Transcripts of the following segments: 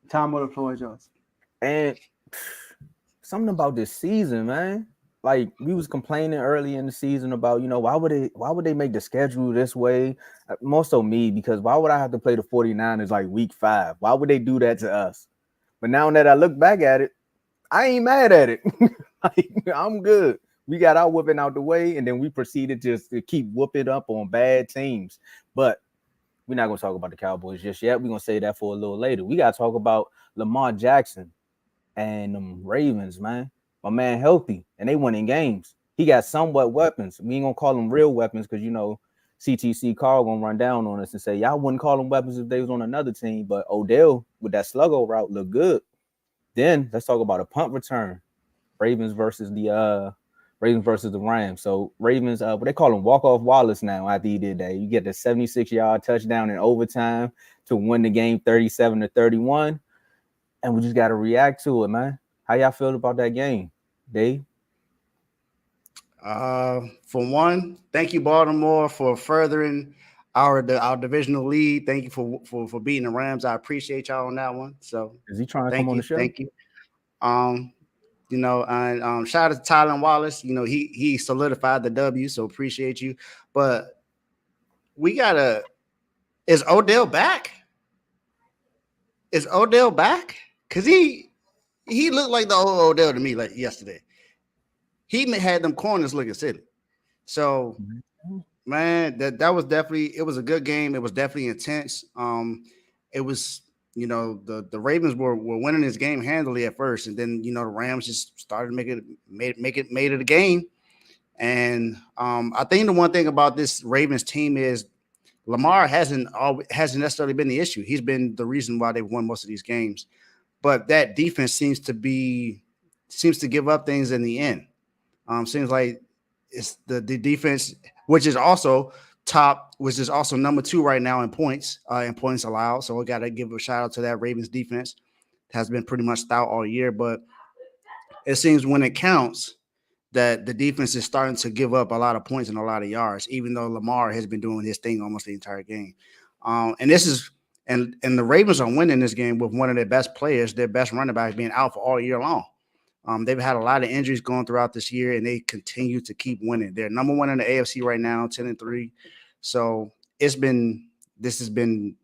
Tomo, the floor is yours. And something about this season, man. Like we was complaining early in the season about, why would they make the schedule this way? More so me, because why would I have to play the 49ers like week 5? Why would they do that to us? But now that I look back at it, I ain't mad at it. Like, I'm good. We got our whooping out the way, and then we proceeded just to keep whooping up on bad teams. But we're not gonna talk about the Cowboys just yet. We're gonna say that for a little later. We gotta talk about Lamar Jackson and them Ravens, man. My man healthy, and they winning games. He got somewhat weapons. We ain't gonna call them real weapons because CTC Carl gonna run down on us and say y'all wouldn't call them weapons if they was on another team. But Odell with that sluggo route look good. Then let's talk about a punt return. Ravens versus the Rams. So Ravens, what they call him, walk-off Wallace now after he did that. You get the 76-yard touchdown in overtime to win the game 37-31. And we just got to react to it, man. How y'all feel about that game, Dave? For one, thank you, Baltimore, for furthering our divisional lead. Thank you for beating the Rams. I appreciate y'all on that one. So is he trying to come on the show? Thank you. And shout out to Tylen Wallace. He solidified the W, so appreciate you. But is Odell back? Is Odell back? Because he looked like the old Odell to me like yesterday. He had them corners looking silly. So, man, that was definitely, it was a good game. It was definitely intense. It was, the Ravens were winning this game handily at first, and then the Rams just started made it a game. And I think the one thing about this Ravens team is Lamar hasn't necessarily been the issue. He's been the reason why they've won most of these games. But that defense seems to give up things in the end. Seems like it's the defense, which is also number 2 right now in points allowed. So we got to give a shout out to that Ravens defense. It has been pretty much stout all year, but it seems when it counts that the defense is starting to give up a lot of points and a lot of yards, even though Lamar has been doing his thing almost the entire game. And the Ravens are winning this game with one of their best players, their best running back, being out for all year long. They've had a lot of injuries going throughout this year, and they continue to keep winning. They're number 1 in the AFC right now, 10-3. So this has been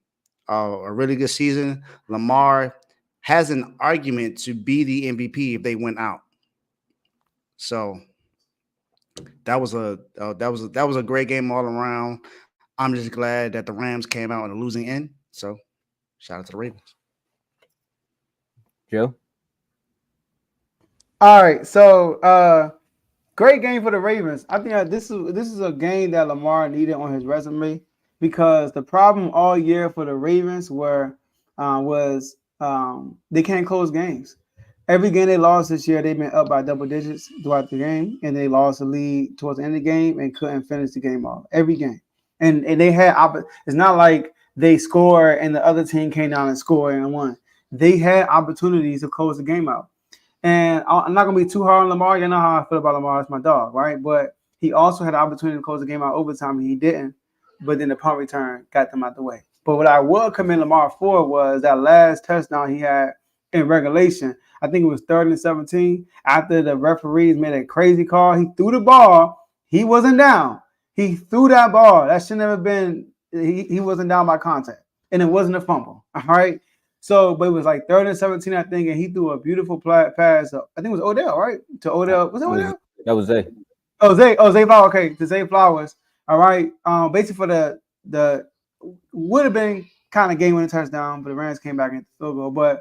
a really good season. Lamar has an argument to be the MVP if they went out. So that was a great game all around. I'm just glad that the Rams came out on the losing end. So shout out to the Ravens. Joe? All right, so great game for the Ravens. I think this is a game that Lamar needed on his resume because the problem all year for the Ravens was they can't close games. Every game they lost this year, they've been up by double digits throughout the game, and they lost the lead towards the end of the game and couldn't finish the game off every game. And they had it's not like they score and the other team came down and scored and won. They had opportunities to close the game out. And I'm not going to be too hard on Lamar. You know how I feel about Lamar. It's my dog, right? But he also had the opportunity to close the game out overtime, and he didn't. But then the punt return got them out the way. But what I will commend Lamar for was that last touchdown he had in regulation. I think it was 3rd and 17. After the referees made a crazy call, he threw the ball. He wasn't down. He threw that ball. That should never been. He wasn't down by contact, and it wasn't a fumble. All right. So, but it was like 3rd and 17, I think, and he threw a beautiful pass. I think it was Odell, right? To Odell. Was it Odell? That was Zay. Zay Flowers. Okay, to Zay Flowers. All right. Basically for the would have been kind of game-winning touchdown, but the Rams came back into the field goal.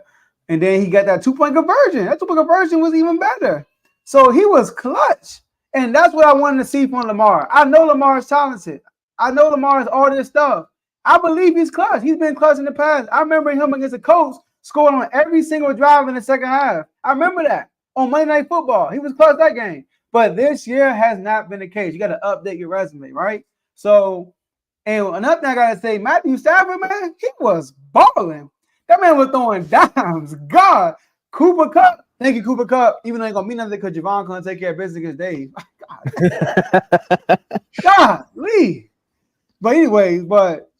And then he got that 2-point conversion. That 2-point conversion was even better. So he was clutch. And that's what I wanted to see from Lamar. I know Lamar is talented. I know Lamar is all this stuff. I believe he's clutch. He's been clutch in the past. I remember him against the Colts scoring on every single drive in the second half. I remember that on Monday Night Football. He was clutch that game. But this year has not been the case. You got to update your resume, right? So, and another thing I got to say, Matthew Stafford, man, he was balling. That man was throwing dimes. God. Cooper Kupp. Thank you, Cooper Kupp. Even though it ain't going to mean nothing because Javon couldn't take care of business against Dave. God. God, Lee. But anyway,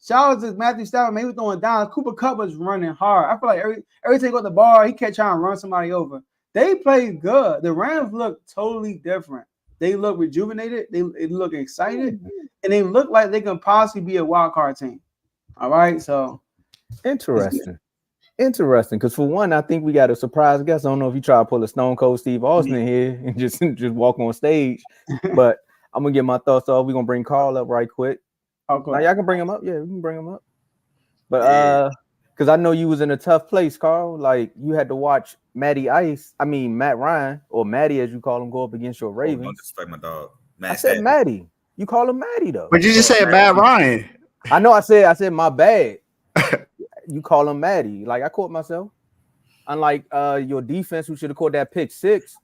shout out to Matthew Stafford. Maybe throwing down. Cooper Kupp was running hard. I feel like every time he got the ball, he kept trying to run somebody over. They played good. The Rams look totally different. They look rejuvenated. They look excited, and they look like they can possibly be a wild card team. All right, so interesting. Because for one, I think we got a surprise guest. I don't know if you try to pull a Stone Cold Steve Austin in here and just walk on stage, but I'm gonna get my thoughts off. We're gonna bring Carl up right quick. Okay. Now y'all can bring him up. Yeah, we can bring him up. But because I know you was in a tough place, Carl. Like you had to watch Matt Ryan, or Matty as you call him, go up against your Ravens. Don't disrespect my dog. I said Matty. You call him Matty though. But you just said Matt Ryan. I know. I said my bad. You call him Matty. Like I caught myself. Unlike your defense, who should have caught that pick 6.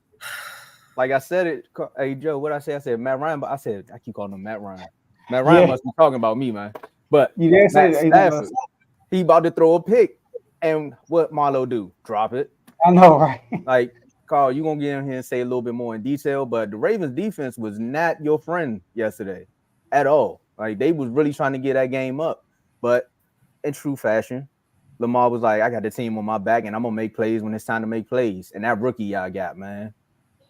Like I said it. Hey Joe, what I say? I said Matt Ryan, but I keep calling him Matt Ryan. Matt Ryan must be talking about me, man. But you didn't say Stafford, he about to throw a pick, and what Marlo do? Drop it. I know, right? Like Carl, you gonna get in here and say a little bit more in detail, but the Ravens defense was not your friend yesterday at all. Like they was really trying to get that game up, but in true fashion, Lamar was like, I got the team on my back and I'm gonna make plays when it's time to make plays. And that rookie y'all got, man.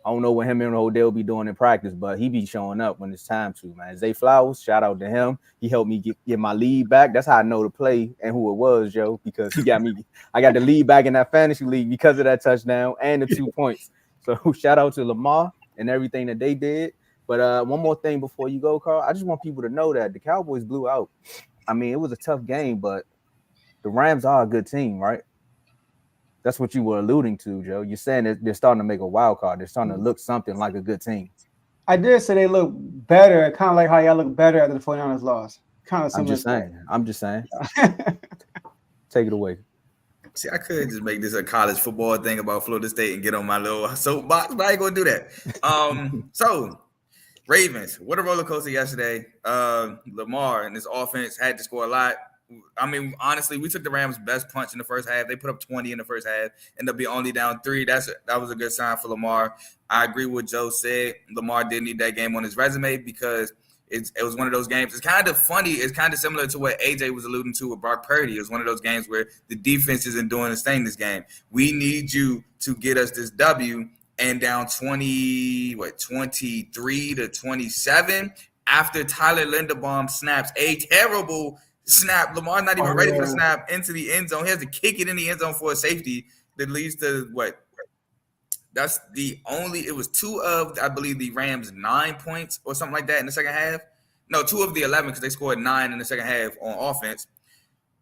I don't know what him and Odell be doing in practice, but he be showing up when it's time to, man. Zay Flowers, shout out to him. He helped me get my lead back. That's how I know to play and who it was, Joe, because he got me. I got the lead back in that fantasy league because of that touchdown and the 2 points. So shout out to Lamar and everything that they did. But one more thing before you go, Carl. I just want people to know that the Cowboys blew out. I mean, it was a tough game, but the Rams are a good team, right? That's what you were alluding to, Joe. You're saying that they're starting to make a wild card. They're starting to look something like a good team. I did say they look better, kind of like how y'all look better after the 49ers lost. Kind of similar. I'm just saying. Take it away. See, I could just make this a college football thing about Florida State and get on my little soapbox, but I ain't gonna do that. So Ravens, what a roller coaster yesterday. Lamar and his offense had to score a lot. I mean, honestly, we took the Rams' best punch in the first half. They put up 20 in the first half, ended up being only down 3. That was a good sign for Lamar. I agree with what Joe said. Lamar did need that game on his resume because it was one of those games. It's kind of funny. It's kind of similar to what AJ was alluding to with Brock Purdy. It was one of those games where the defense isn't doing its thing this game. We need you to get us this W, and down 23 to 27 after Tyler Linderbaum snaps a terrible snap. Lamar's not even ready for the snap into the end zone. He has to kick it in the end zone for a safety that leads to what? That's the only. It was 2 of, I believe, the Rams' 9 points or something like that in the second half. No, 2 of the 11 because they scored 9 in the second half on offense.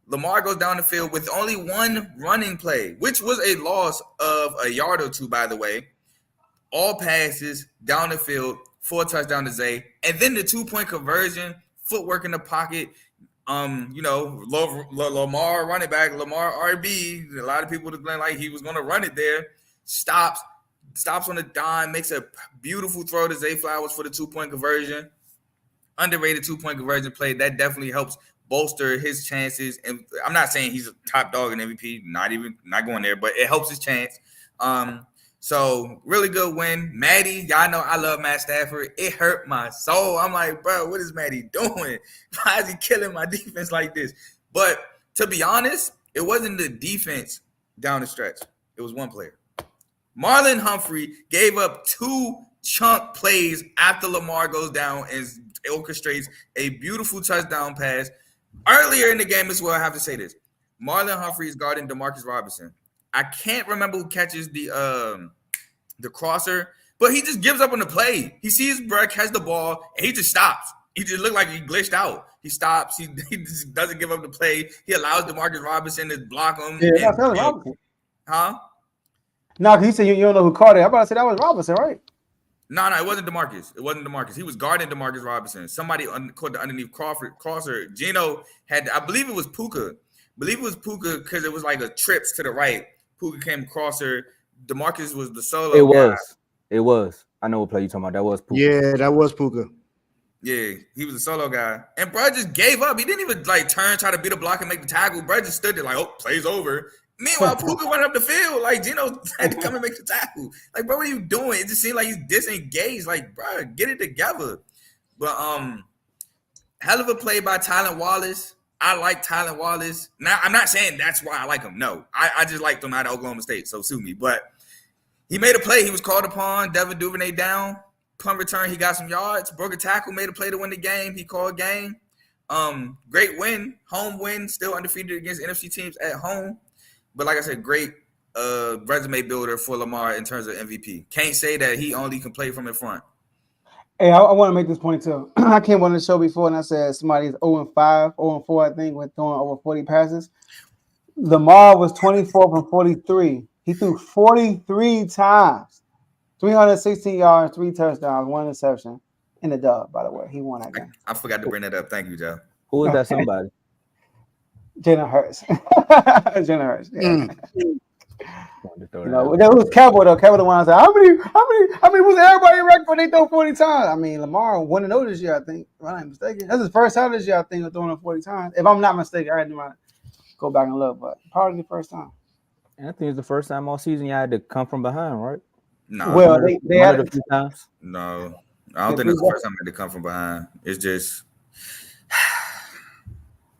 Lamar goes down the field with only 1 running play, which was a loss of a yard or 2, by the way. All passes down the field, 4 touchdowns to Zay, and then the 2-point conversion, footwork in the pocket. Lamar running back, Lamar RB. A lot of people have been like he was going to run it there. Stops on the dime, makes a beautiful throw to Zay Flowers for the 2-point conversion. Underrated 2-point conversion play. That definitely helps bolster his chances. And I'm not saying he's a top dog in MVP, not going there, but it helps his chance. So really good win. Matty, y'all know I love Matt Stafford. It hurt my soul. I'm like, bro, what is Matty doing? Why is he killing my defense like this? But to be honest, it wasn't the defense down the stretch. It was one player. Marlon Humphrey gave up 2 chunk plays after Lamar goes down and orchestrates a beautiful touchdown pass. Earlier in the game as well, I have to say this. Marlon Humphrey is guarding Demarcus Robinson. I can't remember who catches the crosser, but he just gives up on the play. He sees Brett catch the ball, and he just stops. He just looked like he glitched out. He stops. He just doesn't give up the play. He allows Demarcus Robinson to block him. Yeah, that's Robinson. Huh? No, because he said you don't know who caught it. I'm about to say that was Robinson, right? No, it wasn't DeMarcus. It wasn't DeMarcus. He was guarding DeMarcus Robinson. Somebody caught the underneath crosser. Gino had, I believe it was Puka. Because it was like a trips to the right. Puka came crosser. DeMarcus was the solo guy. It was. I know what play you're talking about. That was Puka. Yeah, that was Puka. Yeah, he was a solo guy. And bro just gave up. He didn't even like turn, try to beat a block and make the tackle. Bro just stood there like, oh, play's over. Meanwhile, Puka went up the field. Like, Gino had to come and make the tackle. Like, bro, what are you doing? It just seemed like he's disengaged. Like, bro, get it together. But hell of a play by Tylan Wallace. I like Tylan Wallace. Now, I'm not saying that's why I like him. No, I just liked him out of Oklahoma State, so sue me. But he made a play. He was called upon. Devin Duvernay down. Punt return, he got some yards. Broke a tackle, made a play to win the game. He called game. Great win. Home win. Still undefeated against NFC teams at home. But like I said, great resume builder for Lamar in terms of MVP. Can't say that he only can play from in front. Hey, I want to make this point too. I came on the show before and I said somebody's 0-5, 0-4, I think, with throwing over 40 passes. Lamar was 24 from 43. He threw 43 times, 316 yards, 3 touchdowns, 1 interception in the dub, by the way. He won that game. I forgot to bring that up. Thank you, Joe. Who is that somebody? Jalen Hurts. Jalen Hurts. Yeah. You know, it was Cowboy though. Cowboy the one I said, how many was everybody ranked for they throw 40 times? I mean, Lamar 1-0 this year, I think. If I'm not mistaken. That's his first time this year, I think, of throwing it 40 times. If I'm not mistaken, I had to go back and look, but probably the first time. I think it's the first time all season you had to come from behind, right? No. Well, they had a few times. No, I don't think it's the first time I had to come from behind. It's just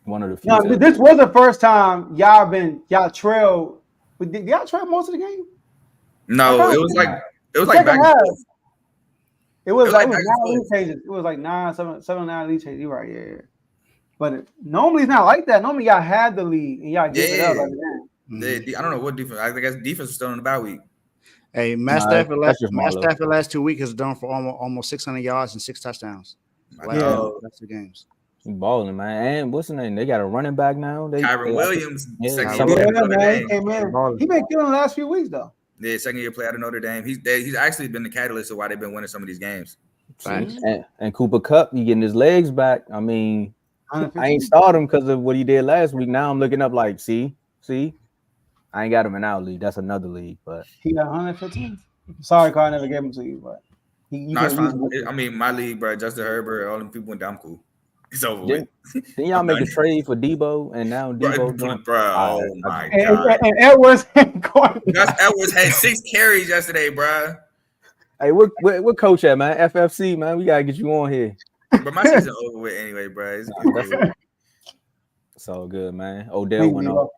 one of the few. No, times. This was the first time y'all trailed. Did y'all trail most of the game? No, it was like back half. and forth. It was like 9 back and lead forth. changes. It was like 7-9 lead changes. You're right, yeah. But normally it's not like that. Normally y'all had the lead and y'all give it up like that. I don't know what defense. I think defense was still in the bye week. Hey, Matt Stafford last 2 weeks has done for almost 600 yards and 6 touchdowns. That's the games. He balling, man. And what's his name? They got a running back now. Kyron Williams, second year Yeah, player out of Notre man. Dame. He came in. He been killing the last few weeks though. Yeah, second year player out of Notre Dame. He's actually been the catalyst of why they've been winning some of these games. And Cooper Kupp, he getting his legs back. I mean, I ain't start him because of what he did last week. Now I'm looking up like, see, I ain't got him in our league. That's another league, but he got 115. Sorry, Carl, I never gave him to you, but it's fine. I mean, my league, bro, Justin Herbert, all them people went down cool. It's over with. Then y'all make a trade for Debo, and now Debo bro. Oh my god! And Edwards Gus Edwards had 6 carries yesterday, bro. Hey, what coach at, man? FFC, man. We gotta get you on here. But my season over with anyway, bro. It's all good, man. Odell went off.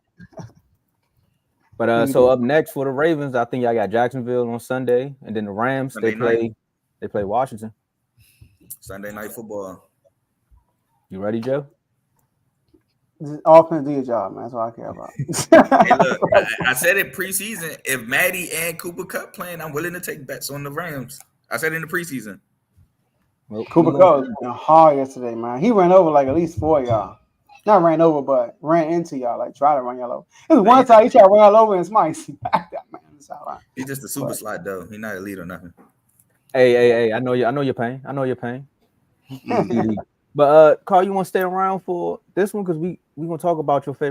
But so up next for the Ravens, I think y'all got Jacksonville on Sunday, and then the Rams they play Washington. Sunday night football. You ready, Joe? Offense do your job, man. That's all I care about. Hey, look, I said it preseason. If Maddie and Cooper Kupp playing, I'm willing to take bets on the Rams. I said it in the preseason. Well, Cooper Kupp was hard yesterday, man. He ran over like at least 4 of y'all. Not ran over, but ran into y'all. Like try to run y'all over. It was one time he tried to run y'all over and somebody smacked that man. It's all right. He's just a super slot though. He's not elite or nothing. Hey, I know your pain. But Carl, you want to stay around for this one because we gonna talk about your favorite